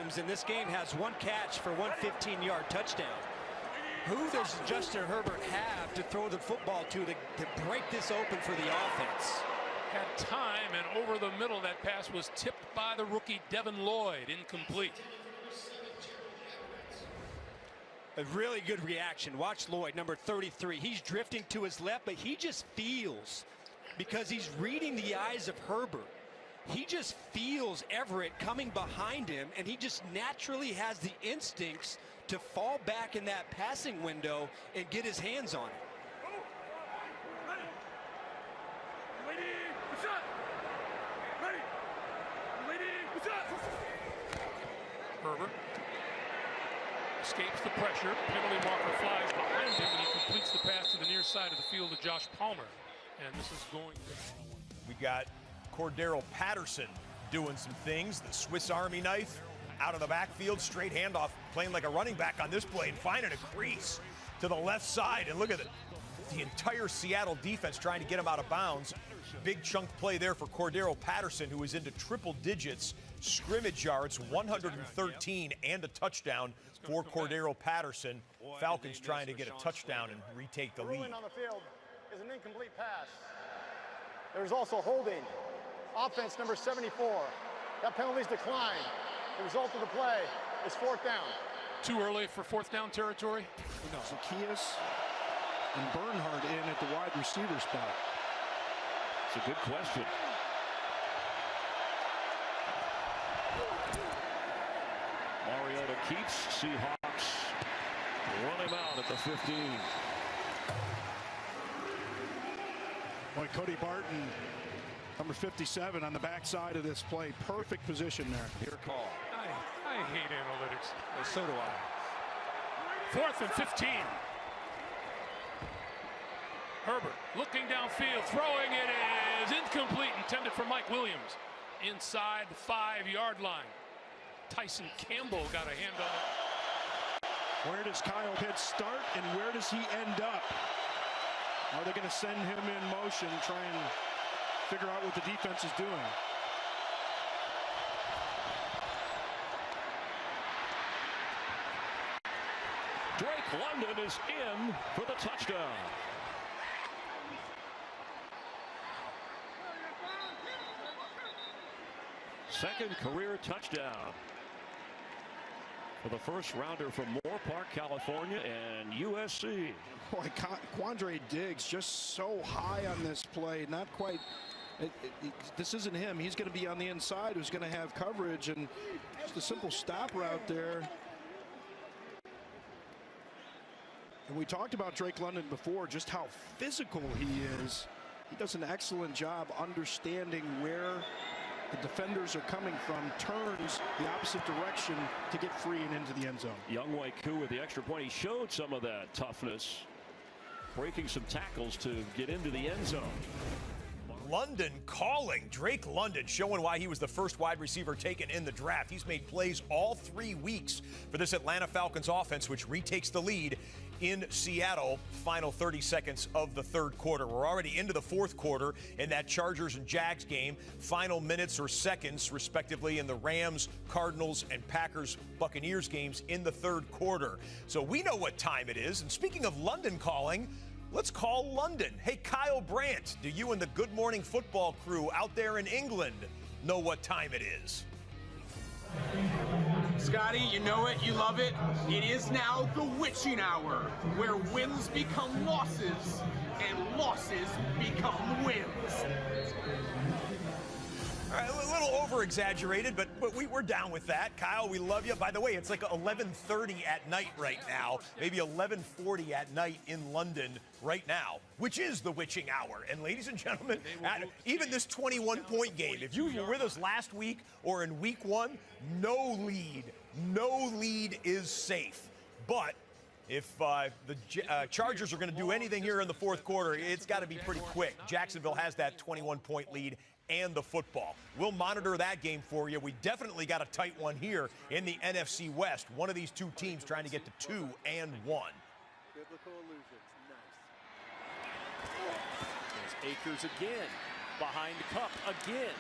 Williams in this game has 1 catch for 1 15-yard touchdown. Who does Justin Herbert have to throw the football to break this open for the offense? Had time, and over the middle, that pass was tipped by the rookie Devin Lloyd, incomplete. A really good reaction. Watch Lloyd, number 33. He's drifting to his left, but he just feels, because he's reading the eyes of Herbert, he just feels Everett coming behind him, and he just naturally has the instincts to fall back in that passing window and get his hands on it. Herbert escapes the pressure. Penalty marker flies behind him, and he completes the pass to the near side of the field to Josh Palmer. And this is going to... We got Cordero Patterson doing some things. The Swiss Army knife out of the backfield, straight handoff, playing like a running back on this play and finding a crease to the left side. And look at it. The entire Seattle defense trying to get him out of bounds. Big chunk play there for Cordero Patterson, who is into triple digits scrimmage yards, 113 and a touchdown for Cordero Patterson. Falcons trying to get a touchdown and retake the lead. On the field is an incomplete pass. There's also holding. Offense number 74. That penalty's declined. The result of the play is 4th down. Too early for 4th down territory? No. Zacchaeus and Bernhardt in at the wide receiver spot. It's a good question. Mariota keeps. Seahawks run him out at the 15. Boy, Cody Barton, number 57, on the backside of this play. Perfect position there. Your call. I hate analytics. Well, so do I. 4th and 15. Herbert looking downfield, throwing it is incomplete, intended for Mike Williams. Inside the 5-yard line. Tyson Campbell got a hand on it. Where does Kyle Pitts start, and where does he end up? Are they going to send him in motion, try and figure out what the defense is doing? Drake London is in for the touchdown. Second career touchdown for the first rounder from Moore Park, California, and USC. Boy, Quandre Diggs just so high on this play. Not quite. This isn't him. He's going to be on the inside, who's going to have coverage, and just a simple stop route there. And we talked about Drake London before, just how physical he is. He does an excellent job understanding where the defenders are coming from, turns the opposite direction to get free and into the end zone. Young Waiku with the extra point. He showed some of that toughness, breaking some tackles to get into the end zone. London calling. Drake London showing why he was the first wide receiver taken in the draft. He's made plays all 3 weeks for this Atlanta Falcons offense, which retakes the lead in Seattle. Final 30 seconds of the 3rd quarter. We're already into the 4th quarter in that Chargers and Jags game. Final minutes or seconds, respectively, in the Rams, Cardinals, and Packers Buccaneers games in the 3rd quarter. So we know what time it is. And speaking of London calling, let's call London. Hey, Kyle Brandt, do you and the Good Morning Football crew out there in England know what time it is? Scotty, you know it, you love it. It is now the witching hour, where wins become losses and losses become wins. All right, a little over-exaggerated, but we're down with that. Kyle, we love you. By the way, it's like 11:30 at night right now, maybe 11:40 at night in London right now, which is the witching hour. And ladies and gentlemen, even this 21-point game, if you were with us last week or in week 1, no lead is safe. But if the Chargers are going to do anything here in the 4th quarter, it's got to be pretty quick. Jacksonville has that 21-point lead and the football. We'll monitor that game for you. We definitely got a tight one here in the NFC West. One of these two teams trying to get to 2-1. Biblical illusions. Nice. There's Akers again. Behind Cup again.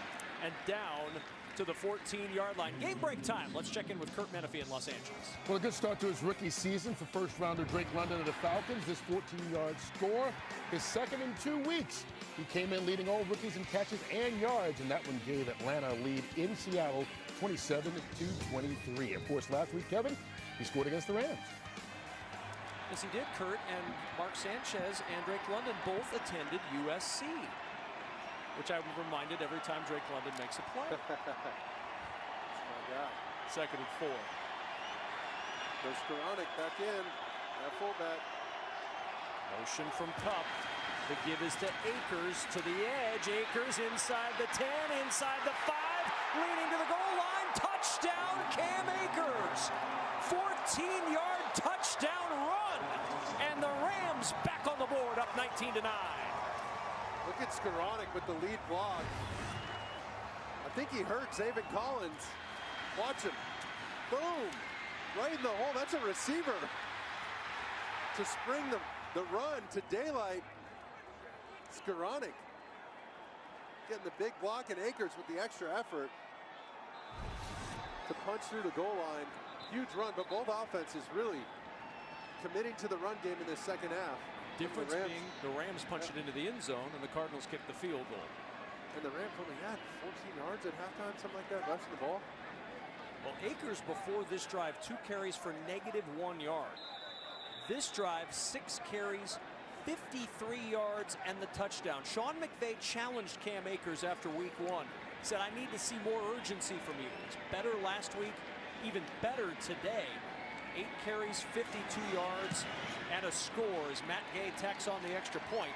And down to the 14-yard line. Game break time. Let's check in with Kurt Menefee in Los Angeles. Well, a good start to his rookie season for first-rounder Drake London of the Falcons. This 14-yard score, his second in 2 weeks. He came in leading all rookies in catches and yards, and that one gave Atlanta a lead in Seattle, 27-23. Of course, last week, Kevin, he scored against the Rams. Yes, he did, Kurt, and Mark Sanchez and Drake London both attended USC, which I'm reminded every time Drake London makes a play. Second and 4. There's Skoranek back in. That fullback. Motion from Kupp. The give is to Akers to the edge. Akers inside the 10, inside the 5, leading to the goal line. Touchdown, Cam Akers. 14-yard touchdown run. And the Rams back on the board, up 19-9. Look at Skoranek with the lead block. I think he hurt Zaven Collins. Watch him. Boom. Right in the hole. That's a receiver. To spring the run to daylight. Skoranek getting the big block, and Akers with the extra effort to punch through the goal line. Huge run, but both offenses really committing to the run game in the second half. Difference being the Rams punched it into the end zone and the Cardinals kicked the field goal. And the Rams only had 14 yards at halftime, something like that, rushing the ball. Well, Akers before this drive, 2 carries for -1 yard. This drive, 6 carries, 53 yards, and the touchdown. Sean McVay challenged Cam Akers after week 1. Said, I need to see more urgency from you. It's better last week, even better today. 8 carries, 52 yards, and a score as Matt Gay tacks on the extra point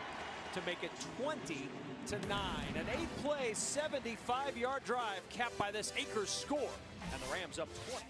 to make it 20-9. An 8-play, 75-yard drive capped by this Akers score, and the Rams up 20.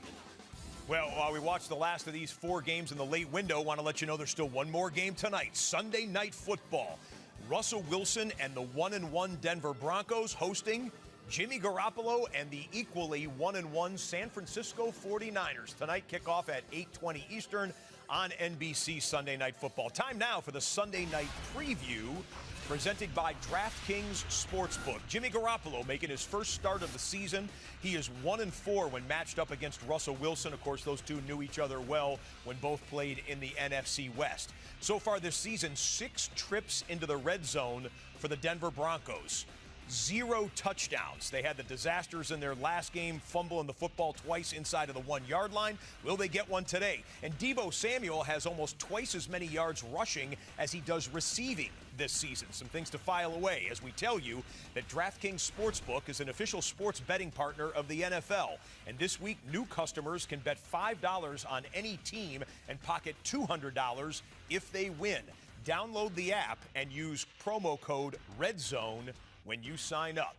Well, while we watch the last of these 4 games in the late window, want to let you know there's still one more game tonight, Sunday Night Football. Russell Wilson and the 1-1 Denver Broncos hosting Jimmy Garoppolo and the equally 1-1 San Francisco 49ers. Tonight, kickoff at 8:20 Eastern on NBC Sunday Night Football. Time now for the Sunday Night Preview, presented by DraftKings Sportsbook. Jimmy Garoppolo making his first start of the season. He is 1-4 when matched up against Russell Wilson. Of course, those two knew each other well when both played in the NFC West. So far this season, 6 trips into the red zone for the Denver Broncos. 0 touchdowns. They had the disasters in their last game, fumbling the football twice inside of the 1-yard line. Will they get one today? And Deebo Samuel has almost twice as many yards rushing as he does receiving this season. Some things to file away as we tell you that DraftKings Sportsbook is an official sports betting partner of the NFL. And this week, new customers can bet $5 on any team and pocket $200 if they win. Download the app and use promo code RedZone when you sign up.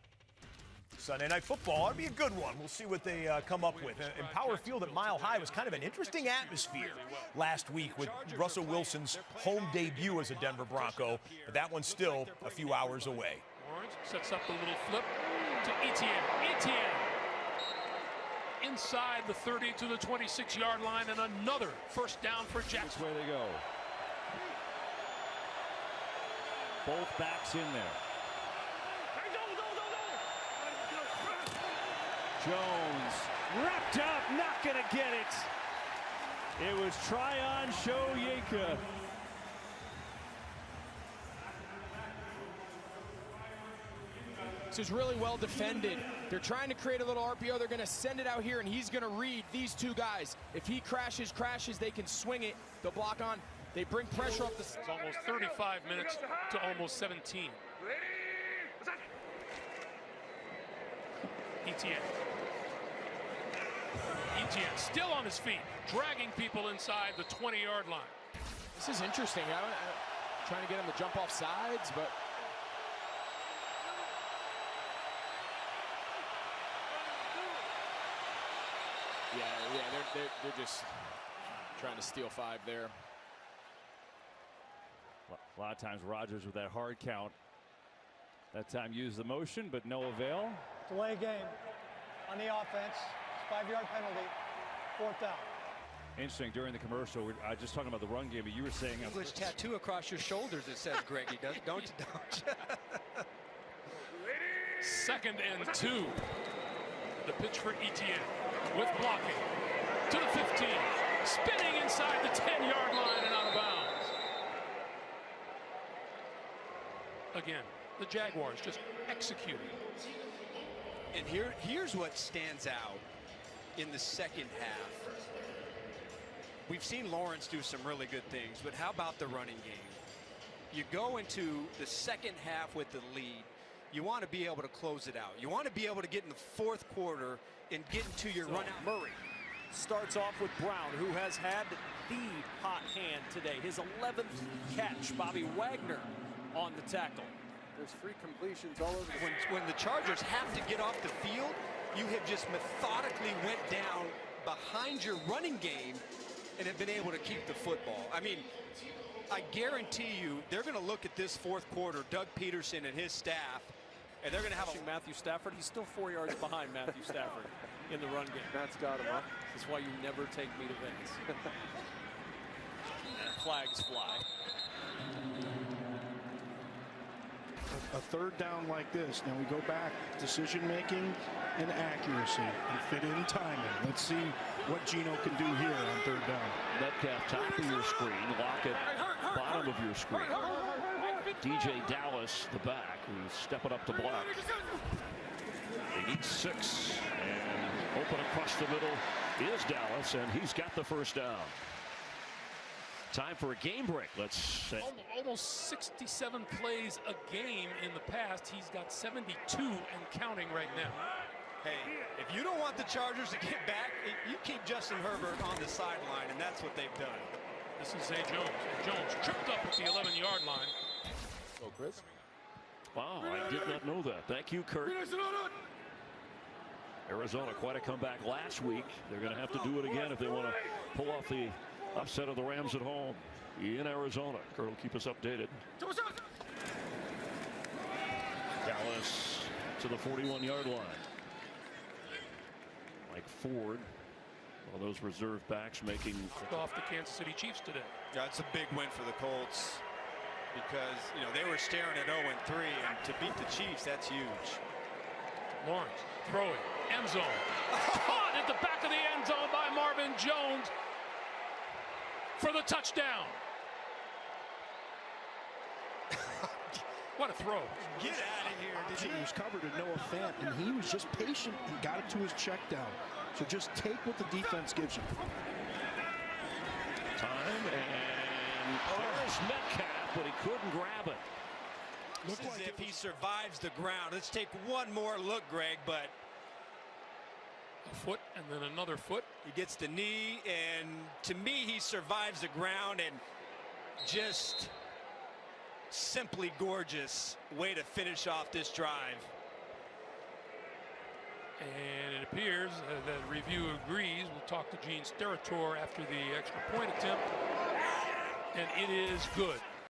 Sunday Night Football, that'll be a good one. We'll see what they come up with. And Power Field at Mile High was kind of an interesting atmosphere last week with Russell Wilson's home debut as a Denver Bronco, but that one's still a few hours away. Orange sets up the little flip to Etienne. Etienne inside the 30 to the 26-yard line, and another first down for Jackson. Which way they go? Both backs in there. Jones wrapped up, not going to get it. It was Tryon Shoyinka. This is really well defended. They're trying to create a little RPO. They're going to send it out here, and he's going to read these 2 guys. If he crashes, they can swing it. They'll block on. They bring pressure off the... It's almost 35 minutes to almost 17. Etienne still on his feet, dragging people inside the 20-yard line. This is interesting. I'm trying to get him to jump off sides, but... Yeah, they're just trying to steal 5 there. A lot of times Rodgers with that hard count. That time used the motion, but no avail. Delay game on the offense. 5-yard penalty. 4th down. Interesting, during the commercial, I just talking about the run game, but you were saying... English tattoo across your shoulders, it says, Greggy. Don't you? 2nd and 2. The pitch for Etienne with blocking to the 15, spinning inside the 10-yard line and out of bounds. Again, the Jaguars just executing. And here's what stands out in the second half. We've seen Lawrence do some really good things, but how about the running game? You go into the second half with the lead. You want to be able to close it out. You want to be able to get in the fourth quarter and get into your run out. Murray starts off with Brown, who has had the hot hand today. His 11th catch. Bobby Wagner on the tackle. There's free completions all over. When the Chargers have to get off the field, you have just methodically went down behind your running game and have been able to keep the football. I mean, I guarantee you they're going to look at this fourth quarter, Doug Peterson and his staff, and they're going to have Matthew Stafford. He's still 4 yards behind Matthew Stafford in the run game. Matt's got him up. That's why you never take me to Vegas. And flags fly. A third down like this. Now we go back. Decision making and accuracy and fit in timing. Let's see what Gino can do here on third down. Metcalf, top of your screen. Lockett, bottom of your screen. DJ Dallas, the back, who's stepping up to block. They need 6. And open across the middle is Dallas, and he's got the first down. Time for a game break. Let's say Almost 67 plays a game in the past. He's got 72 and counting right now. Hey, if you don't want the Chargers to get back, you keep Justin Herbert on the sideline, and that's what they've done. This is Zay Jones. And Jones tripped up at the 11-yard line. Oh, Chris. Wow, I did not know that. Thank you, Kurt. Arizona, quite a comeback last week. They're going to have to do it again if they want to pull off the upset of the Rams at home in Arizona. Kurt will keep us updated. Dallas to the 41-yard line. Mike Ford, one of those reserve backs, making off the Kansas City Chiefs today. Yeah, it's a big win for the Colts because, you know, they were staring at 0-3, and to beat the Chiefs, that's huge. Lawrence throwing, end zone. Caught at the back of the end zone by Marvin Jones for the touchdown. What a throw. Get out of here. He was covered in Noah Fant, and he was just patient and got it to his check down. So just take what the defense gives you. Time, and there's Metcalf, but he couldn't grab it. Looks as if he survives the ground. Let's take one more look, Greg, but a foot and then another foot. He gets the knee, and to me, he survives the ground, and just simply gorgeous way to finish off this drive. And it appears that review agrees. We'll talk to Gene Steratore after the extra point attempt, and it is good.